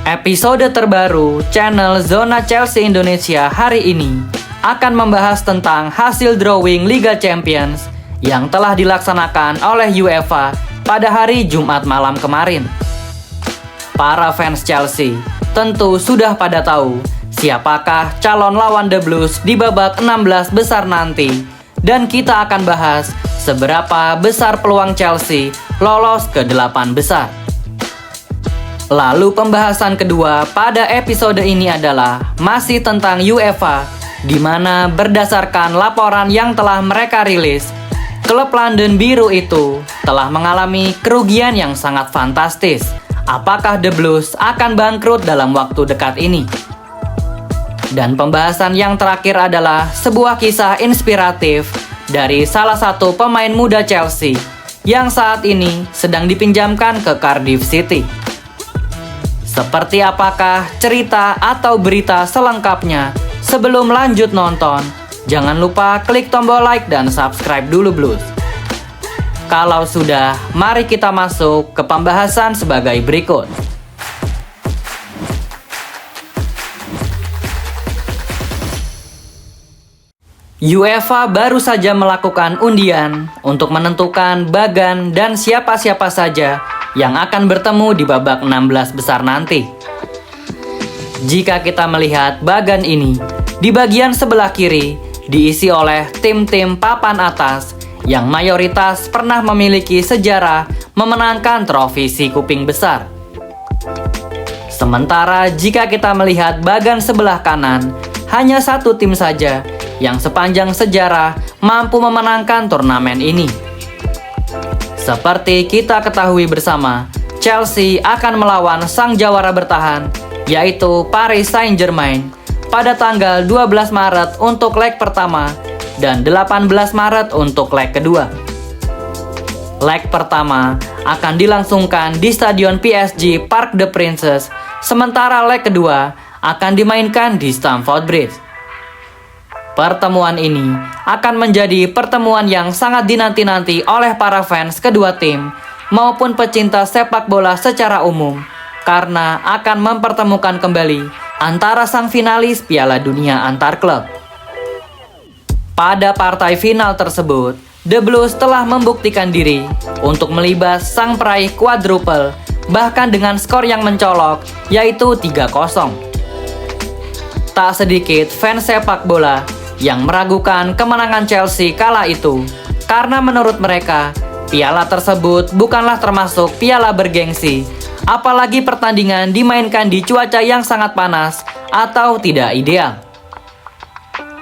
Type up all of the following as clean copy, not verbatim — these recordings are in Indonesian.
Episode terbaru channel Zona Chelsea Indonesia hari ini akan membahas tentang hasil drawing Liga Champions yang telah dilaksanakan oleh UEFA pada hari Jumat malam kemarin. Para fans Chelsea tentu sudah pada tahu siapakah calon lawan The Blues di babak 16 besar nanti, dan kita akan bahas seberapa besar peluang Chelsea lolos ke 8 besar. Lalu pembahasan kedua pada episode ini adalah masih tentang UEFA, di mana berdasarkan laporan yang telah mereka rilis, klub London Biru itu telah mengalami kerugian yang sangat fantastis. Apakah The Blues akan bangkrut dalam waktu dekat ini? Dan pembahasan yang terakhir adalah sebuah kisah inspiratif dari salah satu pemain muda Chelsea yang saat ini sedang dipinjamkan ke Cardiff City. Seperti apakah cerita atau berita selengkapnya? Sebelum lanjut nonton, jangan lupa klik tombol like dan subscribe dulu Blues. Kalau sudah, mari kita masuk ke pembahasan sebagai berikut. UEFA baru saja melakukan undian untuk menentukan bagan dan siapa-siapa saja yang akan bertemu di babak 16 besar nanti. Jika kita melihat bagan ini, di bagian sebelah kiri diisi oleh tim-tim papan atas yang mayoritas pernah memiliki sejarah memenangkan trofi si kuping besar. Sementara jika kita melihat bagan sebelah kanan, hanya satu tim saja yang sepanjang sejarah mampu memenangkan turnamen ini. Seperti kita ketahui bersama, Chelsea akan melawan sang jawara bertahan, yaitu Paris Saint-Germain, pada tanggal 12 Maret untuk leg pertama dan 18 Maret untuk leg kedua. Leg pertama akan dilangsungkan di Stadion PSG Parc des Princes, sementara leg kedua akan dimainkan di Stamford Bridge. Pertemuan ini akan menjadi pertemuan yang sangat dinanti-nanti oleh para fans kedua tim maupun pecinta sepak bola secara umum, karena akan mempertemukan kembali antara sang finalis Piala Dunia antar klub. Pada partai final tersebut, The Blues telah membuktikan diri untuk melibas sang peraih quadruple, bahkan dengan skor yang mencolok, yaitu 3-0. Tak sedikit fans sepak bola yang meragukan kemenangan Chelsea kala itu, karena menurut mereka, piala tersebut bukanlah termasuk piala bergengsi, apalagi pertandingan dimainkan di cuaca yang sangat panas atau tidak ideal.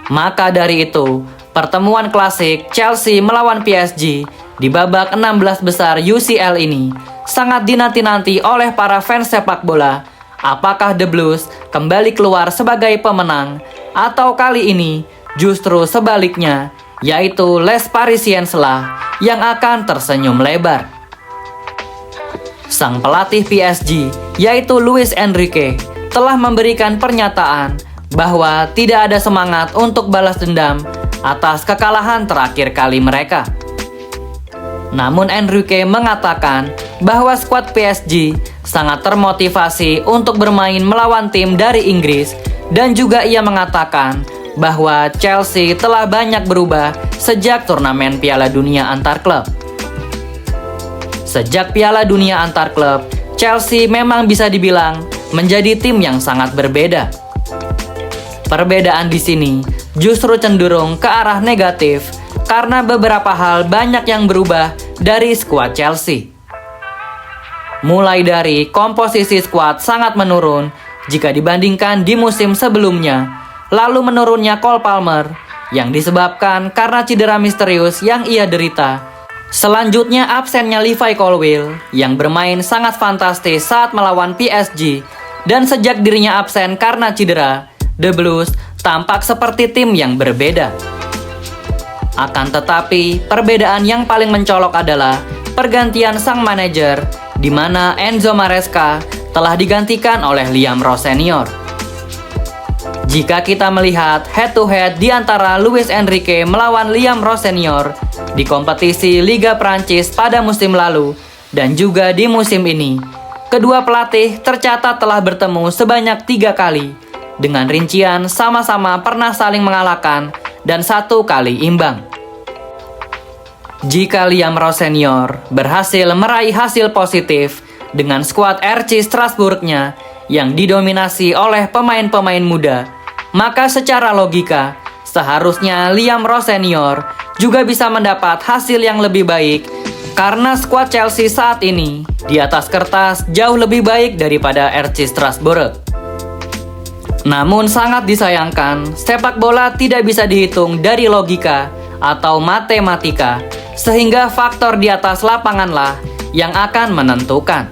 Maka dari itu, pertemuan klasik Chelsea melawan PSG di babak 16 besar UCL ini sangat dinanti-nanti oleh para fans sepak bola. Apakah The Blues kembali keluar sebagai pemenang, atau kali ini justru sebaliknya, yaitu Les Parisiens lah yang akan tersenyum lebar. Sang pelatih PSG, yaitu Luis Enrique, telah memberikan pernyataan bahwa tidak ada semangat untuk balas dendam atas kekalahan terakhir kali mereka. Namun Enrique mengatakan bahwa skuad PSG sangat termotivasi untuk bermain melawan tim dari Inggris, dan juga ia mengatakan bahwa Chelsea telah banyak berubah sejak turnamen Piala Dunia antar klub. Sejak Piala Dunia antar klub, Chelsea memang bisa dibilang menjadi tim yang sangat berbeda. Perbedaan di sini justru cenderung ke arah negatif karena beberapa hal banyak yang berubah dari skuad Chelsea. Mulai dari komposisi skuad sangat menurun jika dibandingkan di musim sebelumnya. Lalu menurunnya Cole Palmer yang disebabkan karena cedera misterius yang ia derita. Selanjutnya absennya Levi Colwill yang bermain sangat fantastis saat melawan PSG. Dan sejak dirinya absen karena cedera, The Blues tampak seperti tim yang berbeda. Akan tetapi, perbedaan yang paling mencolok adalah pergantian sang manajer, di mana Enzo Maresca telah digantikan oleh Liam Ross Senior. Jika kita melihat head-to-head di antara Luis Enrique melawan Liam Ross Senior di kompetisi Liga Prancis pada musim lalu dan juga di musim ini, kedua pelatih tercatat telah bertemu sebanyak 3 kali, dengan rincian sama-sama pernah saling mengalahkan dan 1 kali imbang. Jika Liam Ross Senior berhasil meraih hasil positif dengan skuad RC Strasbourg-nya yang didominasi oleh pemain-pemain muda, maka secara logika seharusnya Liam Ross Senior juga bisa mendapat hasil yang lebih baik karena skuad Chelsea saat ini di atas kertas jauh lebih baik daripada RC Strasbourg. Namun sangat disayangkan, sepak bola tidak bisa dihitung dari logika atau matematika, sehingga faktor di atas lapanganlah yang akan menentukan.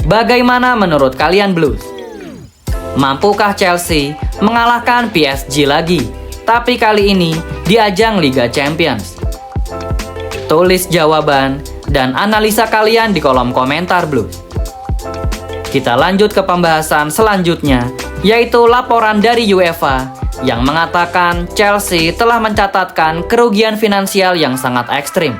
Bagaimana menurut kalian Blues? Mampukah Chelsea mengalahkan PSG lagi, tapi kali ini di ajang Liga Champions? Tulis jawaban dan analisa kalian di kolom komentar Blues. Kita lanjut ke pembahasan selanjutnya, yaitu laporan dari UEFA yang mengatakan Chelsea telah mencatatkan kerugian finansial yang sangat ekstrim.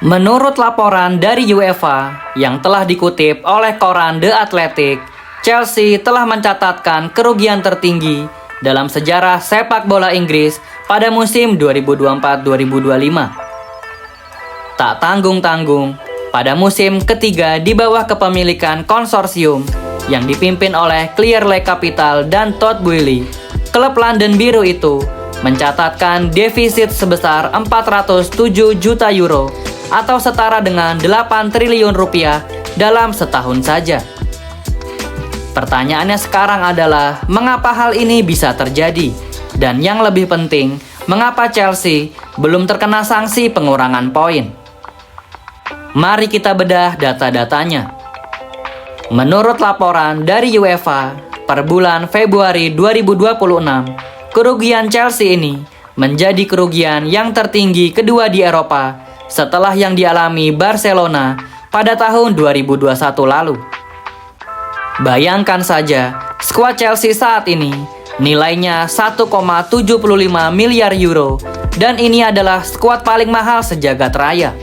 Menurut laporan dari UEFA yang telah dikutip oleh koran The Athletic, Chelsea telah mencatatkan kerugian tertinggi dalam sejarah sepak bola Inggris pada musim 2024-2025. Tak tanggung-tanggung, pada musim ketiga di bawah kepemilikan konsorsium yang dipimpin oleh Clear Lake Capital dan Todd Boehly, klub London Biru itu mencatatkan defisit sebesar 407 juta euro atau setara dengan 8 triliun rupiah dalam setahun saja. Pertanyaannya sekarang adalah mengapa hal ini bisa terjadi? Dan yang lebih penting, mengapa Chelsea belum terkena sanksi pengurangan poin? Mari kita bedah data-datanya. Menurut laporan dari UEFA, per bulan Februari 2026, kerugian Chelsea ini menjadi kerugian yang tertinggi kedua di Eropa setelah yang dialami Barcelona pada tahun 2021 lalu. Bayangkan saja, skuad Chelsea saat ini nilainya 1,75 miliar euro dan ini adalah skuad paling mahal sejagat raya.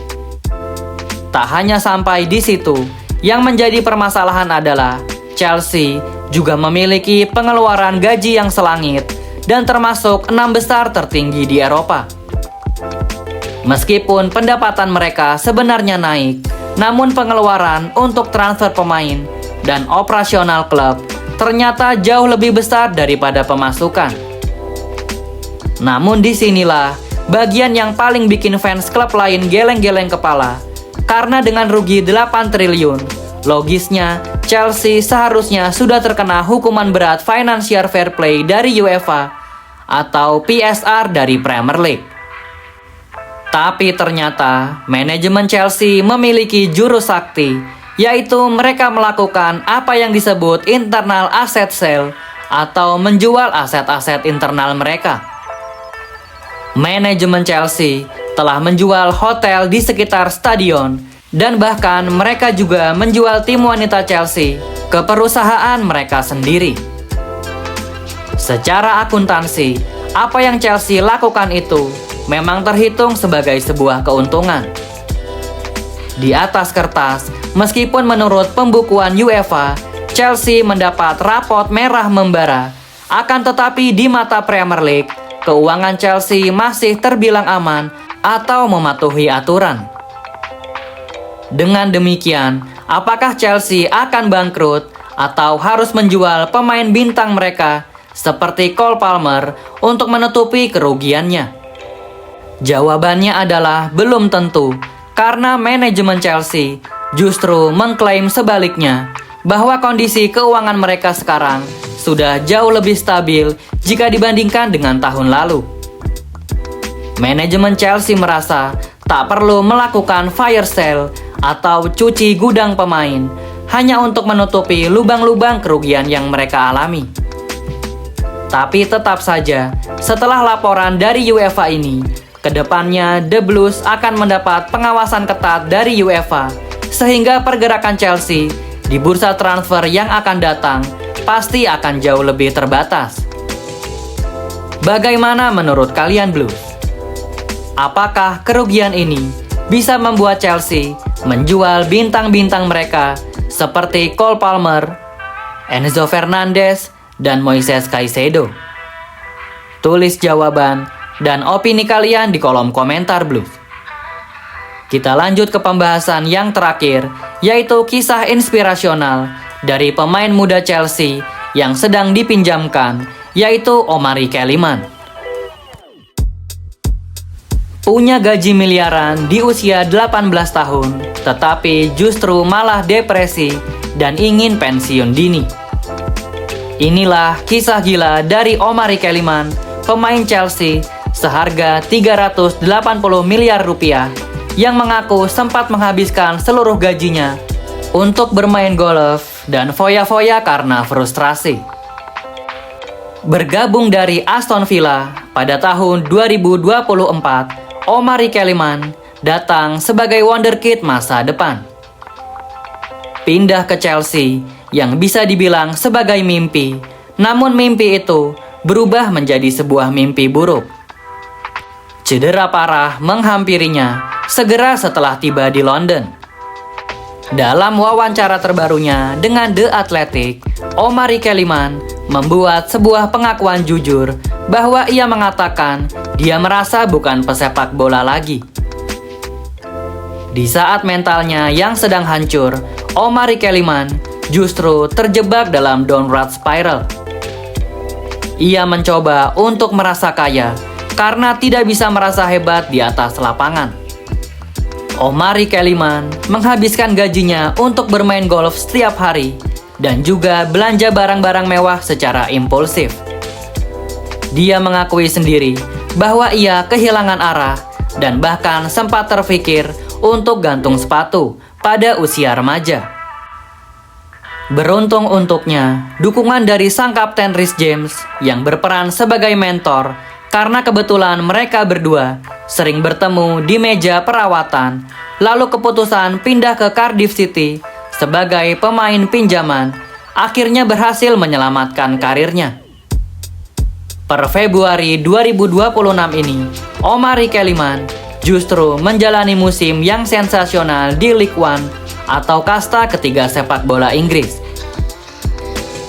Tak hanya sampai di situ, yang menjadi permasalahan adalah Chelsea juga memiliki pengeluaran gaji yang selangit dan termasuk 6 besar tertinggi di Eropa. Meskipun pendapatan mereka sebenarnya naik, namun pengeluaran untuk transfer pemain dan operasional klub ternyata jauh lebih besar daripada pemasukan. Namun disinilah bagian yang paling bikin fans klub lain geleng-geleng kepala. Karena dengan rugi 8 triliun, logisnya Chelsea seharusnya sudah terkena hukuman berat Financial Fair Play dari UEFA atau PSR dari Premier League. Tapi ternyata manajemen Chelsea memiliki jurus sakti, yaitu mereka melakukan apa yang disebut internal asset sale atau menjual aset-aset internal mereka. Manajemen Chelsea telah menjual hotel di sekitar stadion dan bahkan mereka juga menjual tim wanita Chelsea ke perusahaan mereka sendiri. Secara akuntansi, apa yang Chelsea lakukan itu memang terhitung sebagai sebuah keuntungan. Di atas kertas, meskipun menurut pembukuan UEFA, Chelsea mendapat rapot merah membara, akan tetapi di mata Premier League, keuangan Chelsea masih terbilang aman atau mematuhi aturan. Dengan demikian, apakah Chelsea akan bangkrut atau harus menjual pemain bintang mereka seperti Cole Palmer untuk menutupi kerugiannya? Jawabannya adalah belum tentu, karena manajemen Chelsea justru mengklaim sebaliknya bahwa kondisi keuangan mereka sekarang sudah jauh lebih stabil jika dibandingkan dengan tahun lalu. Manajemen Chelsea merasa tak perlu melakukan fire sale atau cuci gudang pemain hanya untuk menutupi lubang-lubang kerugian yang mereka alami. Tapi tetap saja, setelah laporan dari UEFA ini, kedepannya The Blues akan mendapat pengawasan ketat dari UEFA, sehingga pergerakan Chelsea di bursa transfer yang akan datang pasti akan jauh lebih terbatas. Bagaimana menurut kalian Blues? Apakah kerugian ini bisa membuat Chelsea menjual bintang-bintang mereka seperti Cole Palmer, Enzo Fernandez, dan Moises Caicedo? Tulis jawaban dan opini kalian di kolom komentar Blues. Kita lanjut ke pembahasan yang terakhir, yaitu kisah inspirasional dari pemain muda Chelsea yang sedang dipinjamkan, yaitu Omari Kellyman. Punya gaji miliaran di usia 18 tahun, tetapi justru malah depresi dan ingin pensiun dini. Inilah kisah gila dari Omari Kellyman, pemain Chelsea seharga 380 miliar rupiah yang mengaku sempat menghabiskan seluruh gajinya untuk bermain golf dan foya-foya karena frustrasi. Bergabung dari Aston Villa pada tahun 2024, Omari Kellyman datang sebagai wonderkid masa depan. Pindah ke Chelsea yang bisa dibilang sebagai mimpi, namun mimpi itu berubah menjadi sebuah mimpi buruk. Cedera parah menghampirinya segera setelah tiba di London. Dalam wawancara terbarunya dengan The Athletic, Omari Kellyman membuat sebuah pengakuan jujur bahwa ia mengatakan dia merasa bukan pesepak bola lagi. Di saat mentalnya yang sedang hancur, Omari Kellyman justru terjebak dalam downward spiral. Ia mencoba untuk merasa kaya karena tidak bisa merasa hebat di atas lapangan. Omari Kellyman menghabiskan gajinya untuk bermain golf setiap hari dan juga belanja barang-barang mewah secara impulsif. Dia mengakui sendiri bahwa ia kehilangan arah dan bahkan sempat terpikir untuk gantung sepatu pada usia remaja. Beruntung untuknya, dukungan dari sang kapten Reece James yang berperan sebagai mentor karena kebetulan mereka berdua sering bertemu di meja perawatan, lalu keputusan pindah ke Cardiff City sebagai pemain pinjaman akhirnya berhasil menyelamatkan karirnya. Per Februari 2026 ini, Omari Kellyman justru menjalani musim yang sensasional di League One atau kasta ketiga sepak bola Inggris.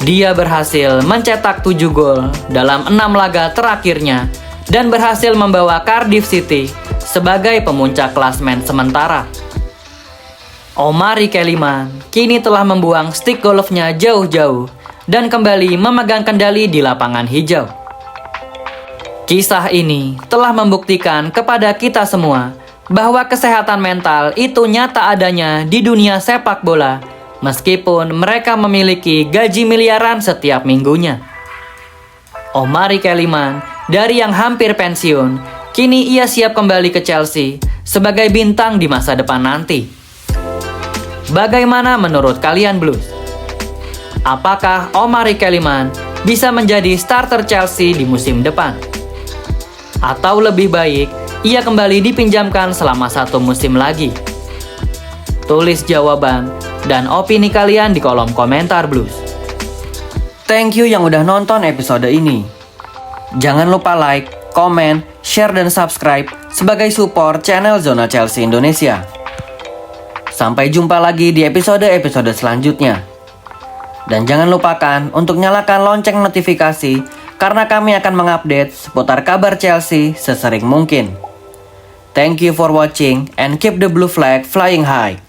Dia berhasil mencetak 7 gol dalam 6 laga terakhirnya dan berhasil membawa Cardiff City sebagai pemuncak klasmen sementara. Omari Kellyman kini telah membuang stick golfnya jauh-jauh dan kembali memegang kendali di lapangan hijau. Kisah ini telah membuktikan kepada kita semua bahwa kesehatan mental itu nyata adanya di dunia sepak bola, meskipun mereka memiliki gaji miliaran setiap minggunya. Omari Kellyman dari yang hampir pensiun, kini ia siap kembali ke Chelsea sebagai bintang di masa depan nanti. Bagaimana menurut kalian Blues? Apakah Omari Kellyman bisa menjadi starter Chelsea di musim depan? Atau lebih baik, ia kembali dipinjamkan selama 1 musim lagi? Tulis jawaban dan opini kalian di kolom komentar Blues. Thank you yang udah nonton episode ini. Jangan lupa like, komen, share, dan subscribe sebagai support channel Zona Chelsea Indonesia. Sampai jumpa lagi di episode-episode selanjutnya. Dan jangan lupakan untuk nyalakan lonceng notifikasi karena kami akan mengupdate seputar kabar Chelsea sesering mungkin. Thank you for watching and keep the blue flag flying high.